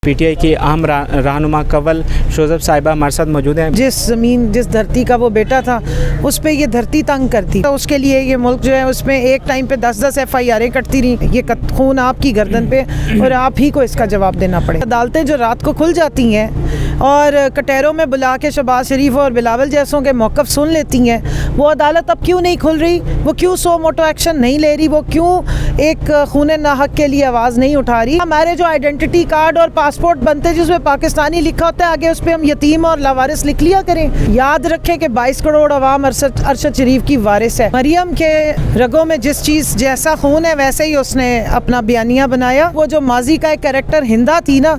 PTI की अहम रहनुमा कंवल शोज़ब साहिबा हमारे साथ मौजूद हैं। जिस धरती का वो बेटा था उस पे ये धरती तंग करती, तो उसके लिए ये मुल्क जो है उसमें एक टाइम पे 10-10 FIR कटती रही। ये खून आपकी गर्दन पे और आप ही को इसका जवाब देना पड़े। अदालतें जो रात को खुल जाती हैं और कटहरों में बुला के शहबाज शरीफ और बिलावल जैसों के मौक़िफ़ सुन लेती हैं, वो अदालत अब क्यों नहीं खुल रही? वो क्यों सो मोटो एक्शन नहीं ले रही? वो क्यों एक खून नाहक के लिए आवाज़ नहीं उठा रही? हमारे जो आइडेंटिटी कार्ड और पासपोर्ट बनते हैं जिसमें पाकिस्तानी लिखा होता है, आगे उस पर हम यतीम और लावारिस लिख लिया करें। याद रखें कि 22 करोड़ अवाम अरशद शरीफ की वारिस है। मरियम के रगों में जिस चीज़ जैसा खून है वैसे ही उसने अपना बयानिया बनाया। वो जो माजी का एक कैरेक्टर हिंदा थी ना,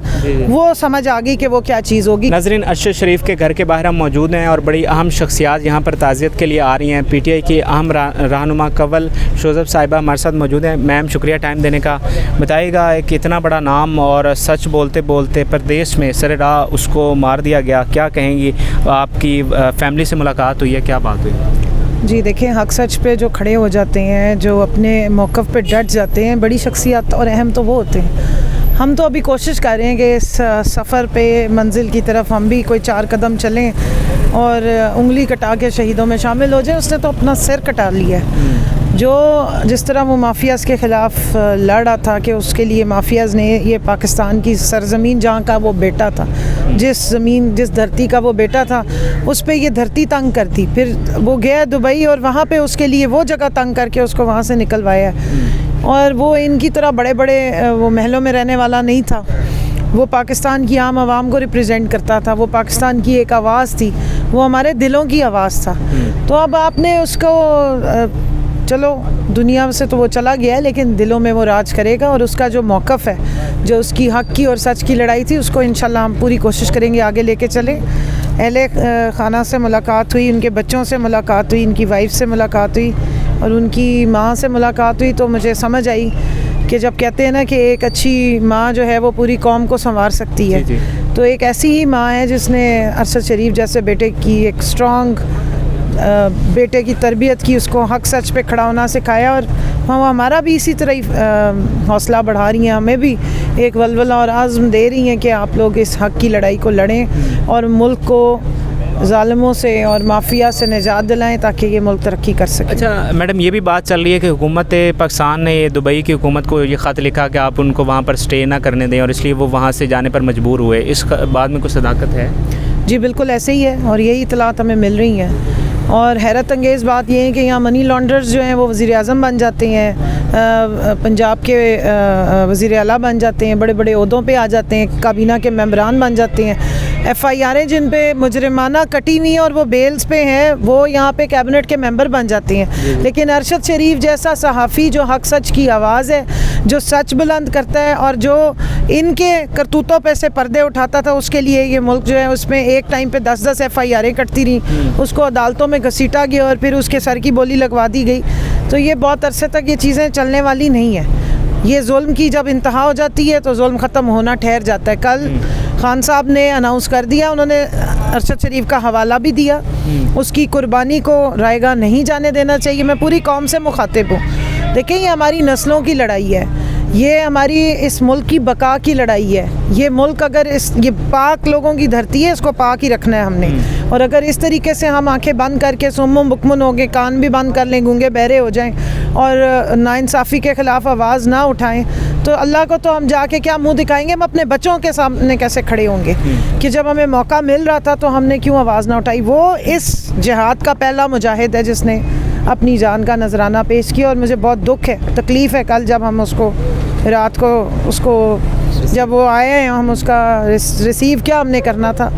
वो समझ आ गई कि वो क्या चीज़ होगी। नाज़रीन, अरशद शरीफ के घर के बाहर हम मौजूद हैं और बड़ी अहम शख्सियात यहाँ पर ताज़ियत के लिए आ रही हैं। पीटीआई की अहम रहनुमा कंवल शोज़ब साहिबा हमारे साथ मौजूद हैं। मैम, शुक्रिया टाइम देने का। बताइएगा, एक इतना बड़ा नाम और सच बोलते बोलते प्रदेश में सरेराह उसको मार दिया गया, क्या कहेंगी? आपकी फैमिली से मुलाकात हुई है, क्या बात हुई? जी देखिए, हक सच पे जो खड़े हो जाते हैं, जो अपने मौक़िफ़ पे डट जाते हैं, बड़ी शख्सियत और अहम तो वो होते हैं। हम तो अभी कोशिश कर रहे हैं कि इस सफ़र पे मंजिल की तरफ हम भी कोई 4 कदम चलें और उंगली कटा के शहीदों में शामिल हो जाएं। उसने तो अपना सिर कटा लिया है। जो जिस तरह वो माफियाज़ के ख़िलाफ़ लड़ रहा था कि उसके लिए माफियाज़ ने ये पाकिस्तान की सरज़मीन जहाँ का वो बेटा था, जिस धरती का वो बेटा था, उस पे ये धरती तंग कर दी। फिर वो गया दुबई और वहाँ पे उसके लिए वो जगह तंग करके उसको वहाँ से निकलवाया। और वो इनकी तरह बड़े बड़े वो महलों में रहने वाला नहीं था। वो पाकिस्तान की आम आवाम को रिप्रेजेंट करता था। वो पाकिस्तान की एक आवाज़ थी, वो हमारे दिलों की आवाज़ था। तो अब आपने उसको चलो दुनिया से तो वो चला गया है, लेकिन दिलों में वो राज करेगा। और उसका जो मौक़िफ़ है, जो उसकी हक़ की और सच की लड़ाई थी, उसको इंशाल्लाह हम पूरी कोशिश करेंगे आगे लेके चलें। अहले खाना से मुलाकात हुई, उनके बच्चों से मुलाकात हुई, इनकी वाइफ से मुलाकात हुई और उनकी माँ से मुलाकात हुई। तो मुझे समझ आई कि जब कहते हैं ना कि एक अच्छी माँ जो है वो पूरी कौम को संवार सकती है, तो एक ऐसी ही माँ है जिसने अरशद शरीफ जैसे बेटे की एक स्ट्रॉन्ग बेटे की तरबियत की, उसको हक सच पे खड़ा होना सिखाया। और वो हमारा भी इसी तरह ही हौसला बढ़ा रही हैं, हमें भी एक वलवला और आज़्म दे रही हैं कि आप लोग इस हक़ की लड़ाई को लड़ें और मुल्क को ज़ालिमों से और माफिया से निजात दिलाएं ताकि ये मुल्क तरक्की कर सके। अच्छा मैडम, ये भी बात चल रही है कि हुकूमत पाकिस्तान ने दुबई की हुकूमत को ये ख़त लिखा कि आप उनको वहाँ पर स्टे ना करने दें और इसलिए वो वहाँ से जाने पर मजबूर हुए। इस बात में कुछ सदाकत है? जी बिल्कुल ऐसे ही है और यही इतलात हमें मिल रही हैं। और हैरत अंगेज़ बात यह है कि यहाँ मनी लॉन्डर्स जो हैं वो वज़ीर आज़म बन जाते हैं, पंजाब के वज़ीर आला बन जाते हैं, बड़े बड़े ओहदों पे आ जाते हैं, काबीना के मेंबरान बन जाते हैं। FIR जिन पे मुजरिमाना कटी हुई हैं और वो बेल्स पे हैं, वो यहाँ पे कैबिनेट के मेंबर बन जाते हैं। लेकिन अरशद शरीफ जैसा सहाफ़ी जो हक सच की आवाज़ है, जो सच बुलंद करता है और जो इनके करतूतों पे से पर्दे उठाता था, उसके लिए ये मुल्क जो है उसमें एक टाइम पे 10-10 FIR कटती रही, उसको अदालतों में घसीटा गया और फिर उसके सर की बोली लगवा दी गई। तो ये बहुत अरसे तक ये चीज़ें चलने वाली नहीं है। ये जुल्म की जब इंतहा हो जाती है तो जुल्म ख़त्म होना ठहर जाता है। कल खान साहब ने अनाउंस कर दिया, उन्होंने अरशद शरीफ का हवाला भी दिया, उसकी कुर्बानी को रायगा नहीं जाने देना चाहिए। मैं पूरी कौम से मुखातिब हूँ। देखिए, ये हमारी नस्लों की लड़ाई है, ये हमारी इस मुल्क की बका की लड़ाई है। ये मुल्क अगर ये पाक लोगों की धरती है, इसको पाक ही रखना है हमने। और अगर इस तरीके से हम आंखें बंद करके सुम्मुम बुकमुन हो गए, कान भी बंद कर लें, गूंगे बहरे हो जाएं और नाइंसाफ़ी के ख़िलाफ़ आवाज़ ना उठाएं, तो अल्लाह को तो हम जाके क्या मुंह दिखाएंगे? हम अपने बच्चों के सामने कैसे खड़े होंगे कि जब हमें मौका मिल रहा था तो हमने क्यों आवाज़ ना उठाई? वो इस जिहाद का पहला मुजाहिद है जिसने अपनी जान का नजराना पेश किया। और मुझे बहुत दुख है, तकलीफ़ है, कल जब हम उसको रात को उसको जब वो आए हैं, हम उसका रिसीव क्या हमने करना था,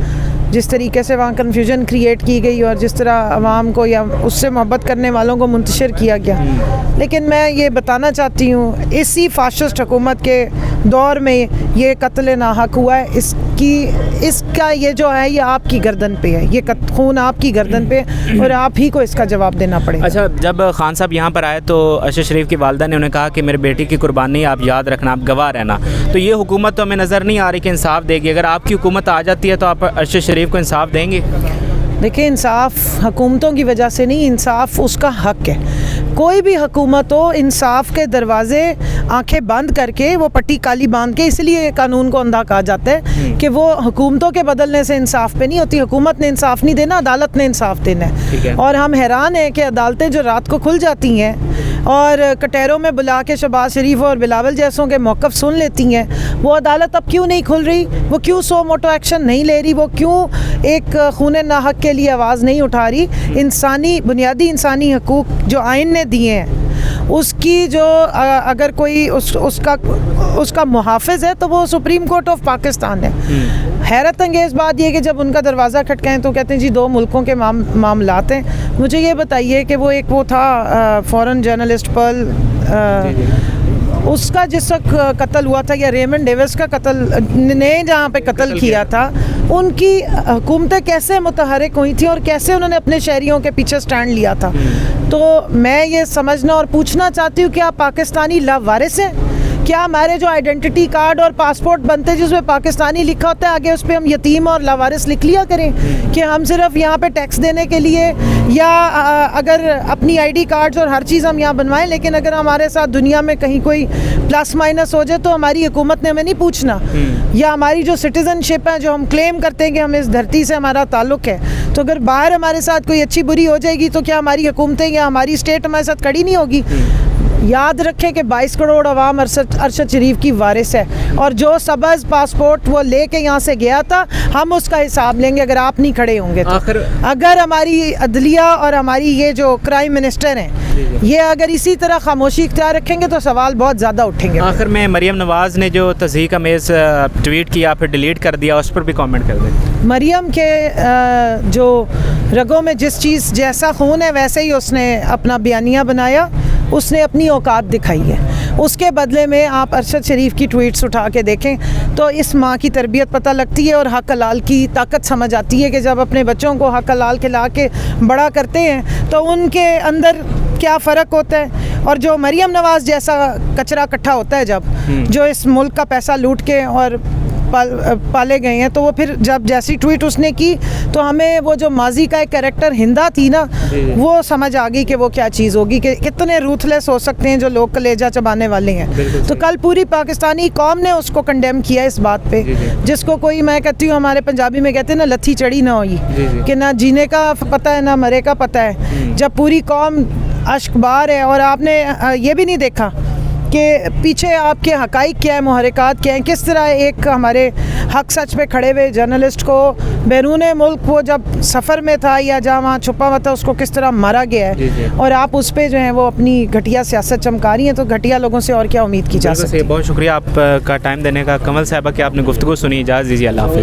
जिस तरीके से वहाँ कन्फ्यूजन क्रिएट की गई और जिस तरह आवाम को या उससे मोहब्बत करने वालों को मुंतशिर किया गया। लेकिन मैं ये बताना चाहती हूँ, इसी फाशिस्ट हुकूमत के दौर में ये कत्ल नाहक हुआ है। इसका ये जो है ये आपकी गर्दन पे है, ये खून आपकी गर्दन पे और आप ही को इसका जवाब देना पड़ेगा। अच्छा, जब खान साहब यहाँ पर आए तो अरशद शरीफ की वालदा ने उन्हें कहा कि मेरे बेटी की कुर्बानी आप याद रखना, आप गवाह रहना। तो ये हुकूमत तो हमें नज़र नहीं आ रही कि इंसाफ देगी। अगर आपकी हुकूमत आ जाती है तो आप अरशद शरीफ को इंसाफ देंगे? देखिए, इंसाफ हुकूमतों की वजह से नहीं, इंसाफ उसका हक है। कोई भी हुकूमत हो, इंसाफ के दरवाजे आंखें बंद करके, वो पट्टी काली बांध के, इसलिए कानून को अंधा कहा जाता है कि वो हुकूमतों के बदलने से इंसाफ पे नहीं होती। हुकूमत ने इंसाफ नहीं देना, अदालत ने इंसाफ देना है। और हम हैरान हैं कि अदालतें जो रात को खुल जाती हैं और कटहरों में बुला के शहबाज शरीफ और बिलावल जैसों के मौक़िफ़ सुन लेती हैं, वो अदालत अब क्यों नहीं खुल रही? वो क्यों सो मोटो एक्शन नहीं ले रही? वो क्यों एक खून नाहक के लिए आवाज़ नहीं उठा रही? इंसानी, बुनियादी इंसानी हकूक़ जो आइन ने दिए हैं, उसकी जो अगर कोई उसका मुहाफ़िज़ है तो वो सुप्रीम कोर्ट ऑफ पाकिस्तान है। हैरत अंगेज़ बात यह कि जब उनका दरवाज़ा खटकाएं तो कहते हैं जी 2 मुल्कों के मामलात हैं। मुझे ये बताइए कि वो एक वो था फॉरेन जर्नलिस्ट पर्ल, उसका जिस वक्त कत्ल हुआ था, या रेमंड डेविस का कत्ल ने जहाँ पे कत्ल किया था, उनकी हुकूमतें कैसे मुतहरिक हुई थी और कैसे उन्होंने अपने शहरियों के पीछे स्टैंड लिया था। तो मैं ये समझना और पूछना चाहती हूँ कि आप पाकिस्तानी लावारिस हैं? क्या हमारे जो आइडेंटिटी कार्ड और पासपोर्ट बनते हैं जिसमें पाकिस्तानी लिखा होता है, आगे उस पर हम यतीम और लावारिस लिख लिया करें कि हम सिर्फ यहाँ पे टैक्स देने के लिए, या अगर अपनी आईडी कार्ड्स और हर चीज़ हम यहाँ बनवाएं, लेकिन अगर हमारे साथ दुनिया में कहीं कोई प्लस माइनस हो जाए तो हमारी हुकूमत ने हमें नहीं पूछना? या हमारी जो सिटीज़नशिप है, जो हम क्लेम करते हैं कि हम इस धरती से हमारा ताल्लुक़ है, तो अगर बाहर हमारे साथ कोई अच्छी बुरी हो जाएगी तो क्या हमारी हुकूमतें या हमारी स्टेट हमारे साथ खड़ी नहीं होगी? याद रखें कि 22 करोड़ अवाम अरशद शरीफ की वारिस है, और जो सबज़ पासपोर्ट वो लेके यहाँ से गया था, हम उसका हिसाब लेंगे अगर आप नहीं खड़े होंगे तो। अगर हमारी अदलिया और हमारी ये जो क्राइम मिनिस्टर हैं, ये अगर इसी तरह खामोशी इख्तियार रखेंगे तो सवाल बहुत ज़्यादा उठेंगे। आखिर में मरियम नवाज़ ने जो तज़हीक अमेज़ ट्वीट किया फिर डिलीट कर दिया, उस पर भी कमेंट कर दें। मरियम के जो रगों में जिस चीज़ जैसा खून है वैसे ही उसने अपना बयानिया बनाया, उसने अपनी औकात दिखाई है। उसके बदले में आप अरशद शरीफ की ट्वीट्स उठा के देखें तो इस माँ की तरबियत पता लगती है और हक हलाल की ताकत समझ आती है कि जब अपने बच्चों को हक हलाल खिला के बड़ा करते हैं तो उनके अंदर क्या फ़र्क होता है। और जो मरियम नवाज़ जैसा कचरा इकट्ठा होता है जब, जो इस मुल्क का पैसा लूट के और पाले गए हैं, तो वो फिर जब जैसी ट्वीट उसने की तो हमें वो जो माजी का एक कैरेक्टर हिंदा थी ना, वो समझ आ गई कि वो क्या चीज़ होगी, कि कितने रूथलेस हो सकते हैं जो लोग कलेजा चबाने वाले हैं। तो कल पूरी पाकिस्तानी कौम ने उसको कंडेम किया इस बात पे, जिसको कोई, मैं कहती हूँ हमारे पंजाबी में कहते हैं ना, लत्थी चढ़ी ना हुई, कि ना जीने का पता है ना मरे का पता है। जब पूरी कौम अश्कबार है और आपने ये भी नहीं देखा कि पीछे आपके हकाइक क्या है, मुहर्रिकात क्या है, किस तरह एक हमारे हक सच पे खड़े हुए जर्नलिस्ट को बैरून मुल्क, वो जब सफ़र में था या जहाँ वहाँ छुपा हुआ था, उसको किस तरह मारा गया है, और आप उस पर जो है वो अपनी घटिया सियासत चमका रही हैं। तो घटिया लोगों से और क्या उम्मीद की जा सकती है। बहुत शुक्रिया आपका टाइम देने का कमल साहिबा, कि आपने गुफ्तगू सुनी। इजाज़त दीजिए, अल्लाह हाफ़िज़।